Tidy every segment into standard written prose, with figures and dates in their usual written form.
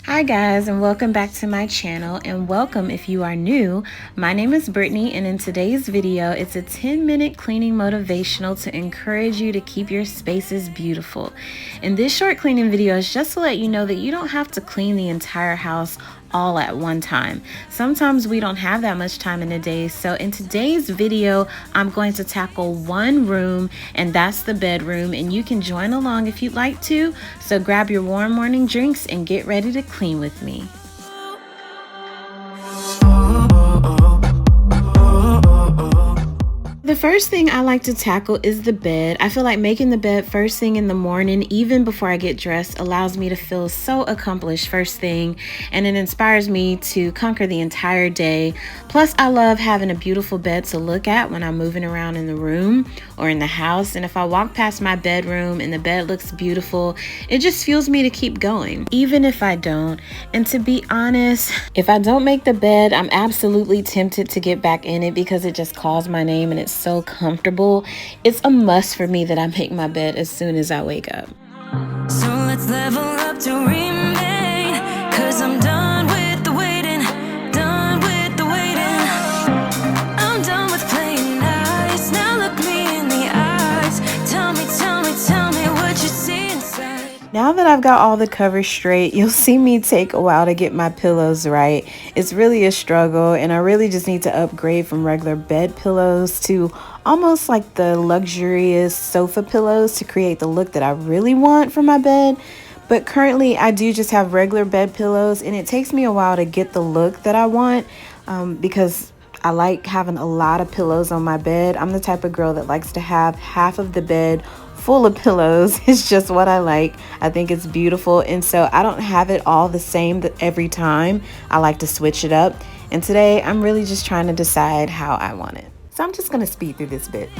Hi guys, and welcome back to my channel, and welcome if you are new. My name is Brittany, and in today's video it's a 10-minute cleaning motivational to encourage you to keep your spaces beautiful. And this short cleaning video is just to let you know that you don't have to clean the entire house all at one time. Sometimes we don't have that much time in a day, so in today's video I'm going to tackle one room, and that's the bedroom, and you can join along if you'd like to. So grab your warm morning drinks and get ready to clean with me. The first thing I like to tackle is the bed. I feel like making the bed first thing in the morning, even before I get dressed, allows me to feel so accomplished first thing, and it inspires me to conquer the entire day. Plus, I love having a beautiful bed to look at when I'm moving around in the room or in the house, and if I walk past my bedroom and the bed looks beautiful, it just fuels me to keep going, even if I don't. And to be honest, if I don't make the bed, I'm absolutely tempted to get back in it because it just calls my name and it's so comfortable. It's a must for me that I make my bed as soon as I wake up. So let's level up to remain, 'cause I'm done with the waiting, done with the waiting. I'm done with playing nice. Now look me in the eyes. Tell me what you see inside. Now that I've got all the covers straight, you'll see me take a while to get my pillows right. It's really a struggle, and I really just need to upgrade from regular bed pillows to almost like the luxurious sofa pillows to create the look that I really want for my bed. But currently I do just have regular bed pillows, and it takes me a while to get the look that I want because I like having a lot of pillows on my bed. I'm the type of girl that likes to have half of the bed full of pillows. It's just what I like. I think it's beautiful, and so I don't have it all the same every time. I like to switch it up, and today I'm really just trying to decide how I want it. So I'm just gonna speed through this bit.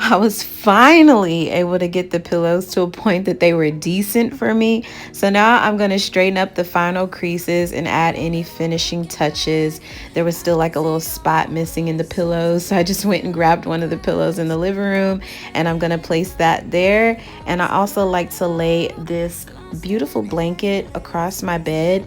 I was finally able to get the pillows to a point that they were decent for me. So now I'm going to straighten up the final creases and add any finishing touches. There was still like a little spot missing in the pillows, so I just went and grabbed one of the pillows in the living room, and I'm going to place that there. And I also like to lay this beautiful blanket across my bed.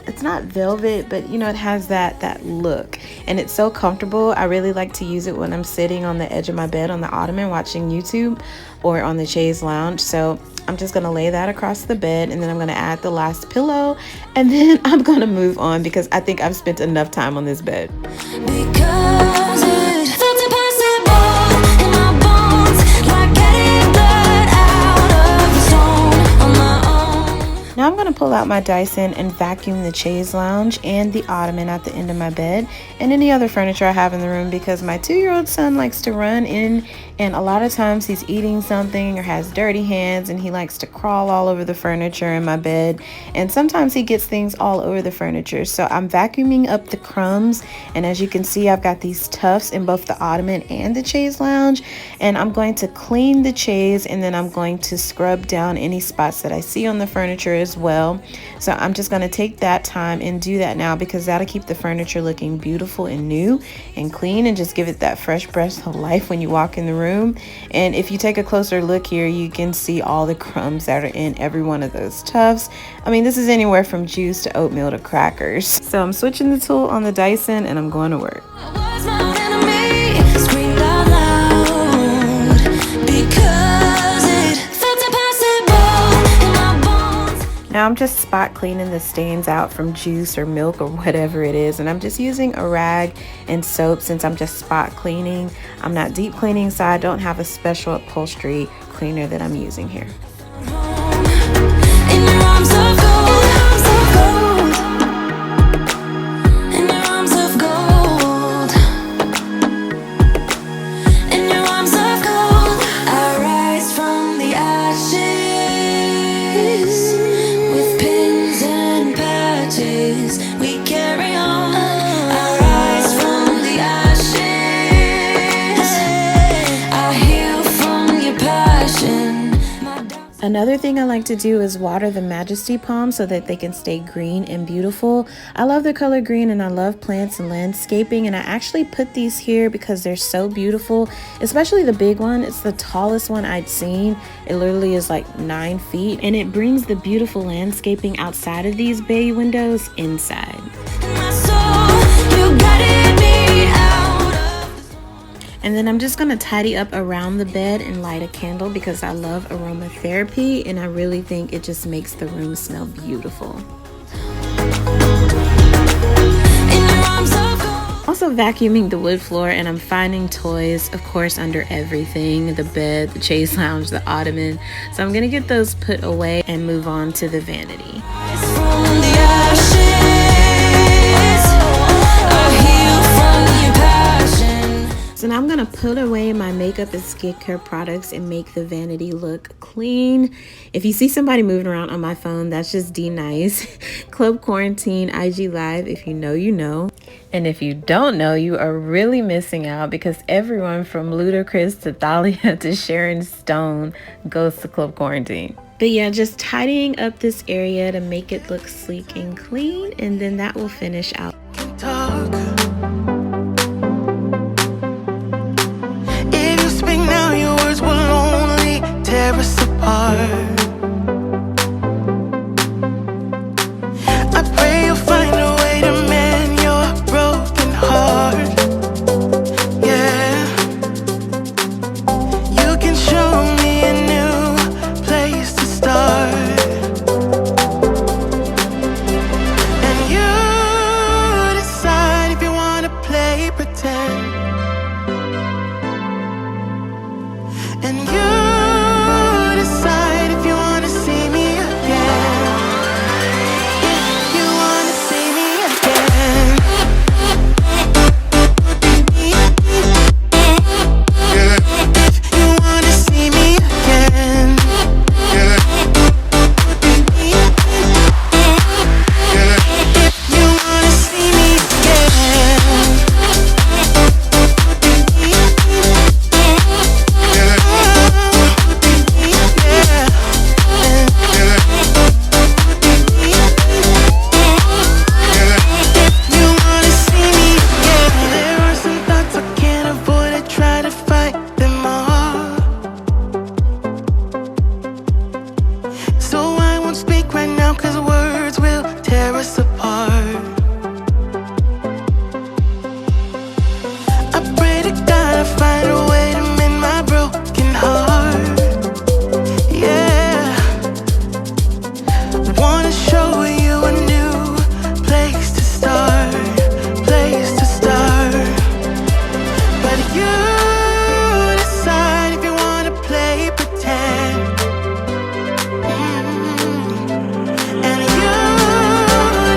It's not velvet, but you know, it has that look, and it's so comfortable. I really like to use it when I'm sitting on the edge of my bed on the ottoman watching YouTube or on the chaise lounge. So I'm just gonna lay that across the bed, and then I'm gonna add the last pillow, and then I'm gonna move on because I think I've spent enough time on this bed. Because it felt impossible in my bones, like getting blood out of the stone on my own. Now I'm going to pull out my Dyson and vacuum the chaise lounge and the ottoman at the end of my bed and any other furniture I have in the room, because my 2-year-old son likes to run in, and a lot of times he's eating something or has dirty hands, and he likes to crawl all over the furniture in my bed, and sometimes he gets things all over the furniture. So I'm vacuuming up the crumbs, and as you can see, I've got these tufts in both the ottoman and the chaise lounge, and I'm going to clean the chaise, and then I'm going to scrub down any spots that I see on the furniture as well. So I'm just going to take that time and do that now, because that'll keep the furniture looking beautiful and new and clean, and just give it that fresh breath of life when you walk in the room. And if you take a closer look here, you can see all the crumbs that are in every one of those tufts. I mean, this is anywhere from juice to oatmeal to crackers. So I'm switching the tool on the Dyson, and I'm going to work. Was my own enemy, screamed out loud, because it felt impossible in my bones. Now I'm just spot cleaning the stains out from juice or milk or whatever it is, and I'm just using a rag and soap since I'm just spot cleaning. I'm not deep cleaning, so I don't have a special upholstery cleaner that I'm using here. In your arms of gold, in your arms of gold, in your arms of gold. I rise from the ashes with pins and patches. We carry on. I rise from the ashes. I heal from your passion. Another thing I like to do is water the Majesty palms so that they can stay green and beautiful. I love the color green and I love plants and landscaping, and I actually put these here because they're so beautiful, especially the big one. It's the tallest one I'd seen. It literally is like 9 feet, and it brings the beautiful landscaping outside of these bay windows inside. My soul, you guided me out. And then I'm just gonna tidy up around the bed and light a candle because I love aromatherapy and I really think it just makes the room smell beautiful. In your arms of gold. Also vacuuming the wood floor, and I'm finding toys, of course, under everything, the bed, the chaise lounge, the ottoman. So I'm gonna get those put away and move on to the vanity. From the ashes, I heal from your passion. So now I'm gonna put away my makeup and skincare products and make the vanity look clean. If you see somebody moving around on my phone, that's just D-Nice. Club Quarantine IG Live. If you know, you know. And if you don't know, you are really missing out because everyone from Ludacris to Thalia to Sharon Stone goes to Club Quarantine. But yeah, just tidying up this area to make it look sleek and clean, and then that will finish out. Talk. If you speak now, your words will only tear us apart. I pray you'll find a way to mend your broken heart. Yeah, you can show me a new place to start. And you decide if you wanna play pretend. And you decide if you wanna see me again. If you wanna see me again. If you wanna see me again. If you wanna see me There are some thoughts I can't avoid. I try to fight them all, so I won't speak right now, 'cause words will tear us apart. I pray to God I find a way to mend my broken heart. Yeah, wanna show you a new place to start, place to start. But you decide if you wanna play pretend. And you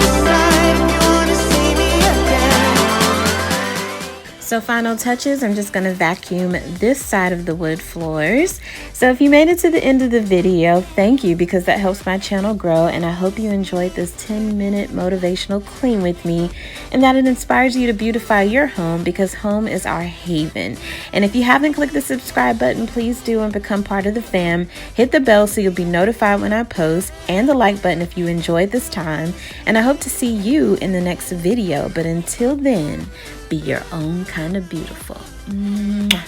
decide if you wanna see me again. So final touches, I'm just gonna vacuum this side of the wood floors. So if you made it to the end of the video, thank you, because that helps my channel grow, and I hope you enjoyed this 10-minute motivational clean with me and that it inspires you to beautify your home, because home is our haven. And if you haven't clicked the subscribe button, please do and become part of the fam. Hit the bell so you'll be notified when I post, and the like button if you enjoyed this time. And I hope to see you in the next video. But until then, be your own kind of beautiful. Mwah.